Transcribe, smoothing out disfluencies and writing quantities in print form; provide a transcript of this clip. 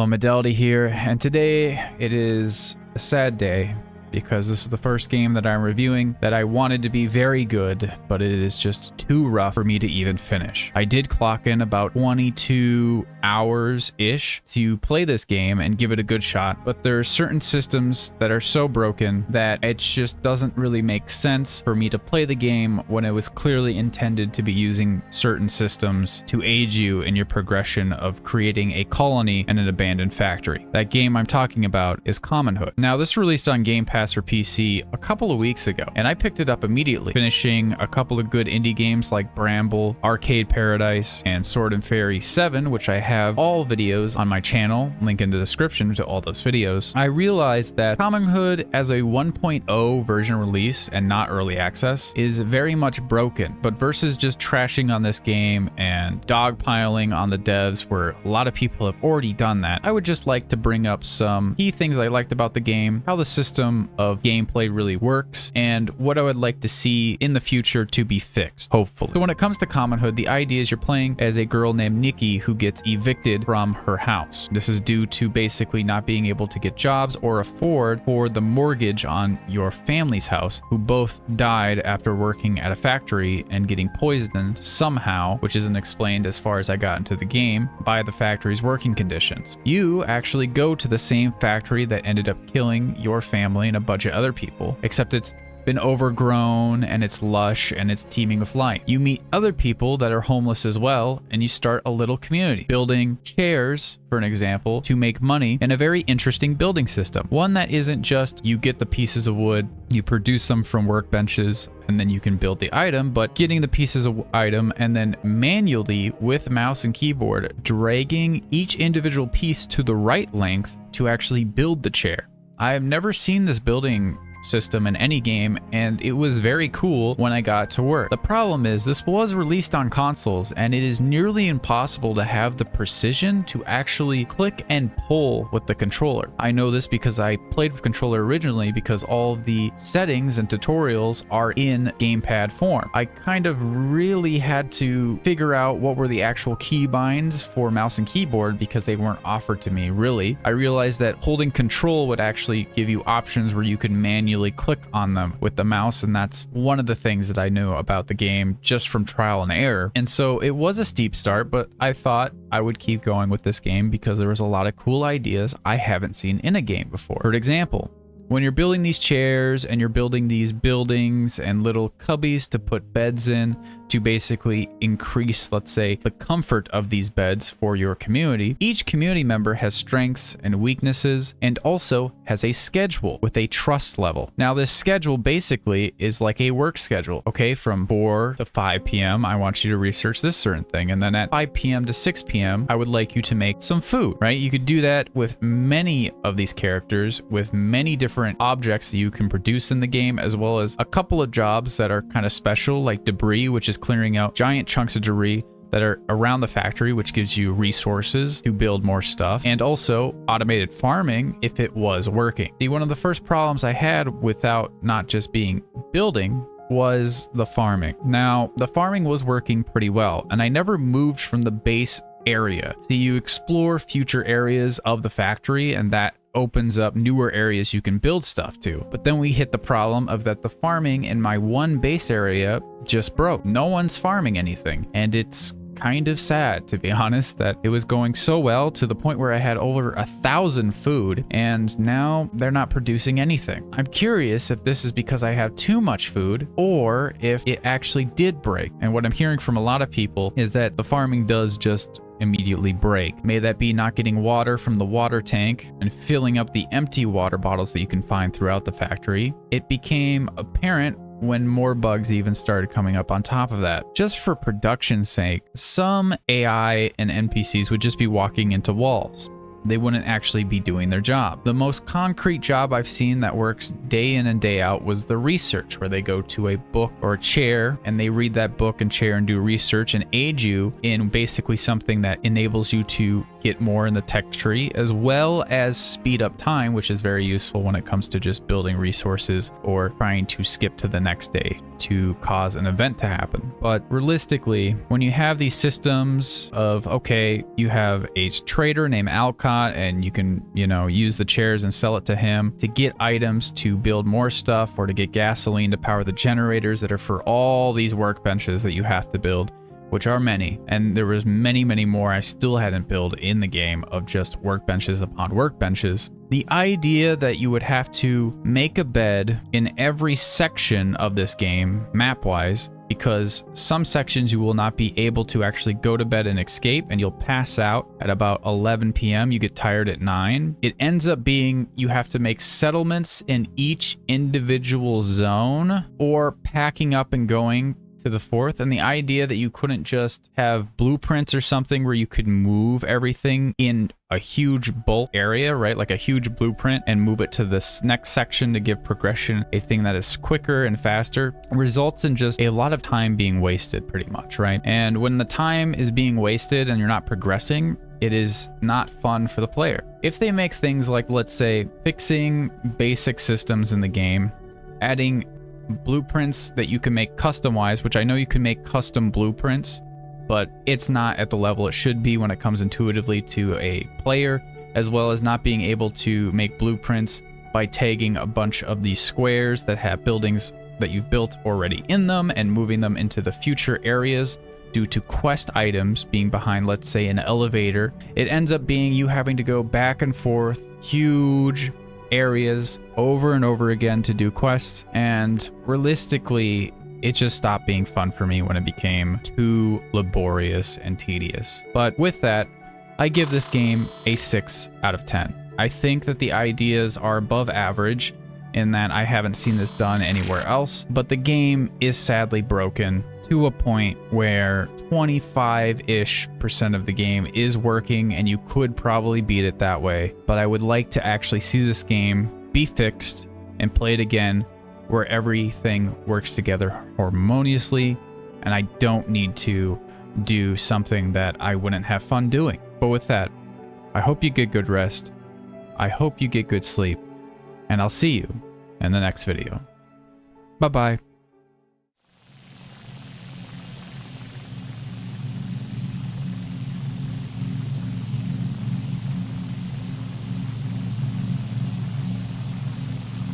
Midelity here, and today it is a sad day because this is the first game that I'm reviewing that I wanted to be very good, but it is just too rough for me to even finish. I did clock in about 22 hours-ish to play this game and give it a good shot, but there are certain systems that are so broken that it just doesn't really make sense for me to play the game when it was clearly intended to be using certain systems to aid you in your progression of creating a colony and an abandoned factory. That game I'm talking about is Commonhood. Now, this released on Game Pass for PC a couple of weeks ago, and I picked it up immediately, finishing a couple of good indie games like Bramble, Arcade Paradise, and Sword and Fairy 7, which I have all videos on my channel, link in the description to all those videos. I realized that Commonhood as a 1.0 version release and not early access is very much broken, but versus just trashing on this game and dogpiling on the devs where a lot of people have already done that, I would just like to bring up some key things I liked about the game, how the system of gameplay really works, and what I would like to see in the future to be fixed, hopefully. So when it comes to Commonhood, the idea is you're playing as a girl named Nikki who gets evicted from her house. This is due to basically not being able to get jobs or afford for the mortgage on your family's house, who both died after working at a factory and getting poisoned somehow, which isn't explained as far as I got into the game, by the factory's working conditions. You actually go to the same factory that ended up killing your family and a bunch of other people, except it's been overgrown and it's lush and it's teeming with life. You meet other people that are homeless as well, and you start a little community, building chairs, for an example, to make money in a very interesting building system. One that isn't just you get the pieces of wood, you produce them from workbenches, and then you can build the item, but getting the pieces of item and then manually with mouse and keyboard dragging each individual piece to the right length to actually build the chair. I have never seen this building system in any game, and it was very cool when I got to work. The problem is this was released on consoles, and it is nearly impossible to have the precision to actually click and pull with the controller. I know this because I played with controller originally, because all of the settings and tutorials are in gamepad form. I kind of really had to figure out what were the actual key binds for mouse and keyboard because they weren't offered to me, really. I realized that holding control would actually give you options where you could manually click on them with the mouse, and that's one of the things that I knew about the game just from trial and error. And so it was a steep start, but I thought I would keep going with this game because there was a lot of cool ideas I haven't seen in a game before. For example, when you're building these chairs and you're building these buildings and little cubbies to put beds in to basically increase, let's say, the comfort of these beds for your community, each community member has strengths and weaknesses and also has a schedule with a trust level. Now, this schedule basically is like a work schedule. Okay, from 4 to 5 p.m., I want you to research this certain thing. And then at 5 p.m. to 6 p.m., I would like you to make some food, right? You could do that with many of these characters, with many different objects that you can produce in the game, as well as a couple of jobs that are kind of special, like debris, which is clearing out giant chunks of debris that are around the factory, which gives you resources to build more stuff, and also automated farming if it was working. See, one of the first problems I had without not just being building was the farming. Now, the farming was working pretty well, and I never moved from the base area. So you explore future areas of the factory, and that opens up newer areas you can build stuff to. But then we hit the problem of that the farming in my one base area just broke. No one's farming anything, and it's kind of sad, to be honest, that it was going so well to the point where I had over 1,000 food, and now they're not producing anything. I'm curious if this is because I have too much food or if it actually did break. And what I'm hearing from a lot of people is that the farming does just immediately break. May that be not getting water from the water tank and filling up the empty water bottles that you can find throughout the factory. It became apparent when more bugs even started coming up on top of that. Just for production's sake, some AI and NPCs would just be walking into walls. They wouldn't actually be doing their job. The most concrete job I've seen that works day in and day out was the research, where they go to a book or a chair and they read that book and chair and do research and aid you in basically something that enables you to get more in the tech tree, as well as speed up time, which is very useful when it comes to just building resources or trying to skip to the next day to cause an event to happen. But realistically, when you have these systems of, okay, you have a trader named Alcott whatnot, and you can, use the chairs and sell it to him to get items to build more stuff or to get gasoline to power the generators that are for all these workbenches that you have to build, which are many. And there was many, many more I still hadn't built in the game of just workbenches upon workbenches. The idea that you would have to make a bed in every section of this game, map-wise, because some sections you will not be able to actually go to bed and escape, and you'll pass out at about 11 p.m. You get tired at 9. It ends up being you have to make settlements in each individual zone or packing up and going to the fourth, and the idea that you couldn't just have blueprints or something where you could move everything in a huge bulk area, right? Like a huge blueprint, and move it to this next section to give progression, a thing that is quicker and faster, results in just a lot of time being wasted pretty much, right? And when the time is being wasted and you're not progressing, it is not fun for the player. If they make things like, let's say, fixing basic systems in the game, adding blueprints that you can make custom-wise, which I know you can make custom blueprints, but it's not at the level it should be when it comes intuitively to a player, as well as not being able to make blueprints by tagging a bunch of these squares that have buildings that you've built already in them and moving them into the future areas due to quest items being behind, let's say, an elevator. It ends up being you having to go back and forth huge areas over and over again to do quests, and realistically it just stopped being fun for me when it became too laborious and tedious. But with that, I give this game a 6 out of 10. I think that the ideas are above average in that I haven't seen this done anywhere else, but the game is sadly broken to a point where 25-ish% of the game is working, and you could probably beat it that way. But I would like to actually see this game be fixed and played again where everything works together harmoniously, and I don't need to do something that I wouldn't have fun doing. But with that, I hope you get good rest. I hope you get good sleep, and I'll see you in the next video. Bye-bye.